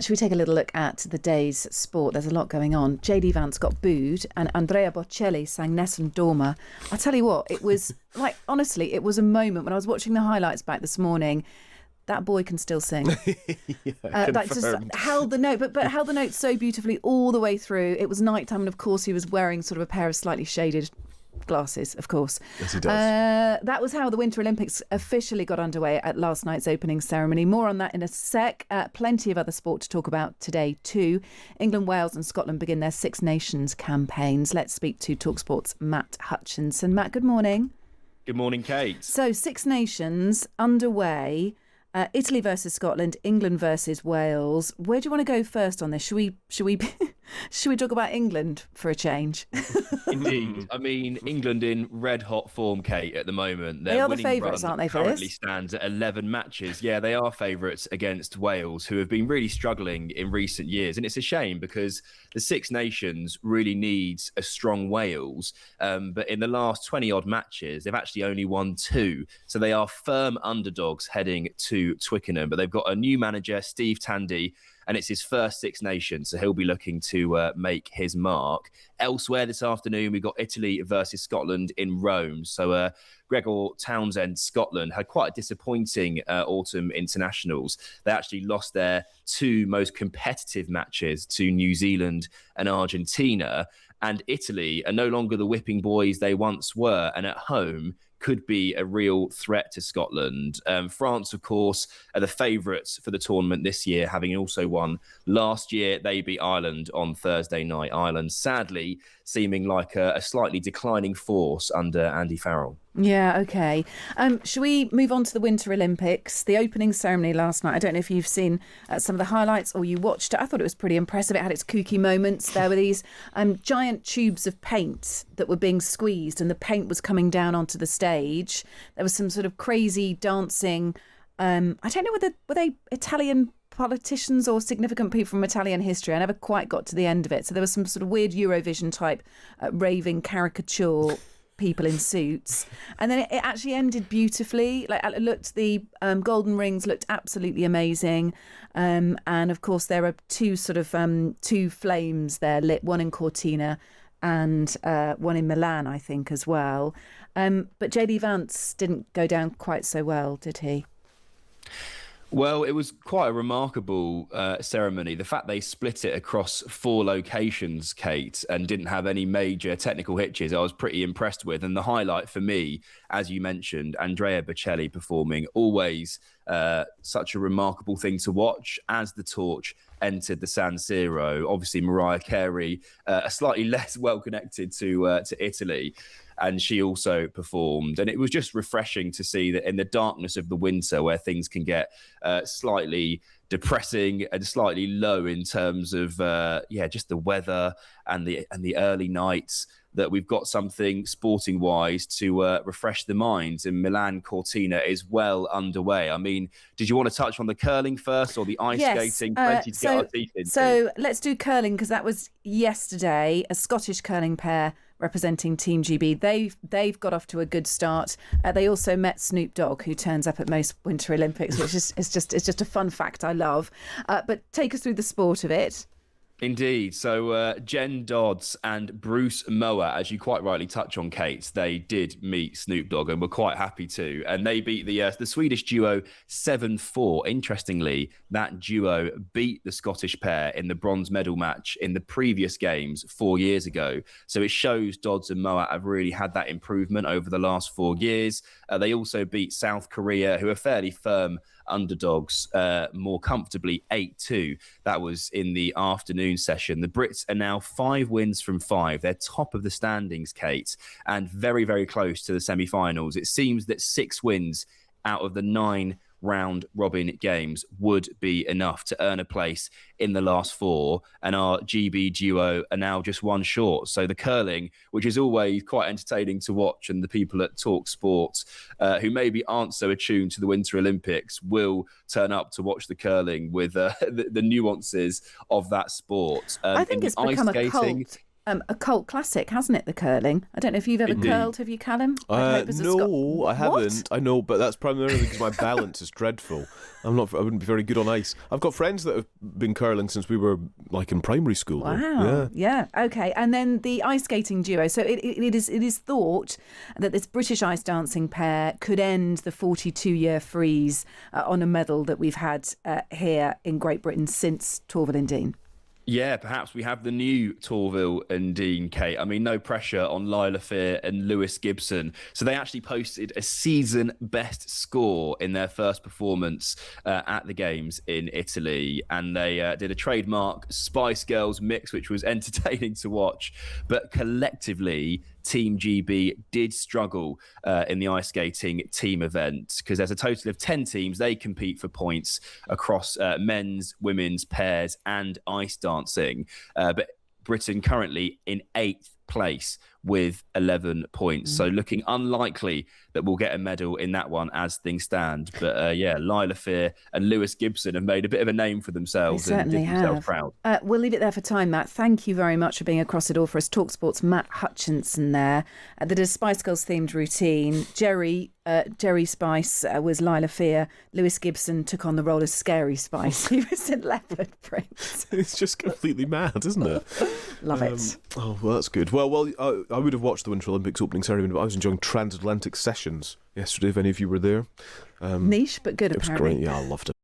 Should we take a little look at the day's sport? There's a lot going on. JD Vance got booed and Andrea Bocelli sang Nessun Dorma. I'll tell you what, it was like, honestly, it was a moment when I was watching the highlights back this morning. That boy can still sing. That just held the note, but held the note so beautifully all the way through. It was nighttime, and of course he was wearing sort of a pair of slightly shaded glasses, of course. Yes, he does. That was how the Winter Olympics officially got underway at last night's opening ceremony. More on that in a sec. Plenty of other sport to talk about today too. England, Wales and Scotland begin their Six Nations campaigns. Let's speak to talkSPORT's Matt Hutchinson. Matt, good morning. Good morning, Kate. So Six Nations underway. Italy versus Scotland, England versus Wales. Where do you want to go first on this? Should we talk about England for a change? Indeed. I mean, England in red hot form, Kate, at the moment. They are the favourites, aren't they, for currently this? Stands at 11 matches. Yeah, they are favourites against Wales, who have been really struggling in recent years. And it's a shame because the Six Nations really needs a strong Wales. But in the last 20-odd matches, they've actually only won 2. So they are firm underdogs heading to Twickenham. But they've got a new manager, Steve Tandy, and it's his first Six Nations, so he'll be looking to make his mark. Elsewhere this afternoon, we've got Italy versus Scotland in Rome. So Gregor Townsend, Scotland, had quite a disappointing autumn internationals. They actually lost their 2 most competitive matches to New Zealand and Argentina. And Italy are no longer the whipping boys they once were, and at home could be a real threat to Scotland. France, of course, are the favourites for the tournament this year, having also won last year. They beat Ireland on Thursday night. Ireland, sadly, seeming like a slightly declining force under Andy Farrell. Yeah, OK. Shall we move on to the Winter Olympics? The opening ceremony last night, I don't know if you've seen some of the highlights or you watched it. I thought it was pretty impressive. It had its kooky moments. There were these giant tubes of paint that were being squeezed and the paint was coming down onto the stage. There was some sort of crazy dancing. I don't know were they Italian politicians or significant people from Italian history. I never quite got to the end of it. So there was some sort of weird Eurovision type raving caricature people in suits, and then it actually ended beautifully. Like it looked, the golden rings looked absolutely amazing, and of course there are 2 sort of 2 flames there lit, one in Cortina and one in Milan, I think, as well. But JD Vance didn't go down quite so well, did he? Well, it was quite a remarkable ceremony. The fact they split it across 4 locations, Kate, and didn't have any major technical hitches, I was pretty impressed with. And the highlight for me, as you mentioned, Andrea Bocelli performing, always such a remarkable thing to watch as the torch entered the San Siro. Obviously, Mariah Carey, slightly less well connected to Italy. And she also performed. And it was just refreshing to see that in the darkness of the winter, where things can get slightly depressing and slightly low in terms of, just the weather and the early nights, that we've got something sporting-wise to refresh the minds. And Milan Cortina is well underway. I mean, did you want to touch on the curling first or the ice skating? Plenty to get our teeth into. So let's do curling, because that was yesterday. A Scottish curling pair representing Team GB. They've got off to a good start. They also met Snoop Dogg, who turns up at most Winter Olympics, which is just a fun fact I love. But take us through the sport of it. Indeed. So Jen Dodds and Bruce Mower, as you quite rightly touch on, Kate, they did meet Snoop Dogg and were quite happy to. And they beat the Swedish duo 7-4. Interestingly, that duo beat the Scottish pair in the bronze medal match in the previous games 4 years ago. So it shows Dodds and Mower have really had that improvement over the last 4 years. They also beat South Korea, who are fairly firm underdogs, more comfortably 8-2. That was in the afternoon session. The Brits are now 5 wins from 5. They're top of the standings, Kate, and very, very close to the semi-finals. It seems that 6 wins out of the 9 round robin games would be enough to earn a place in the last 4, and our GB duo are now just 1 short. So the curling, which is always quite entertaining to watch, and the people at talkSPORT who maybe aren't so attuned to the Winter Olympics will turn up to watch the curling with the nuances of that sport. I think it's become a cult. a cult classic, hasn't it, the curling? I don't know if you've ever Indeed. curled, have you, Callum? I'd hope as a Scot- No, I haven't. What? I know, but that's primarily because my balance is dreadful. I wouldn't be very good on ice. I've got friends that have been curling since we were in primary school. Wow. Though. Yeah. Okay. And then the ice skating duo. So it is thought that this British ice dancing pair could end the 42-year freeze on a medal that we've had here in Great Britain since Torvill and Dean. Yeah, perhaps we have the new Torvill and Dean, Kate. I mean, no pressure on Lila Fear and Lewis Gibson. So they actually posted a season best score in their first performance at the Games in Italy. And they did a trademark Spice Girls mix, which was entertaining to watch. But collectively, Team GB did struggle in the ice skating team event because there's a total of 10 teams. They compete for points across men's, women's, pairs and ice dancing. But Britain currently in 8th place with 11 points. So looking unlikely that we'll get a medal in that one as things stand. But Lila Fear and Lewis Gibson have made a bit of a name for themselves and did themselves proud. We'll leave it there for time, Matt. Thank you very much for being across it all for us. talkSPORT's Matt Hutchinson there. That is Spice Girls themed routine. Jerry Spice was Lila Fear. Lewis Gibson took on the role of Scary Spice. He was in leopard print. It's just completely mad, isn't it? Love it. Oh, well, that's good. Well, I would have watched the Winter Olympics opening ceremony, but I was enjoying transatlantic sessions yesterday, if any of you were there. Niche, but good, it was apparently. great. Yeah, I loved it.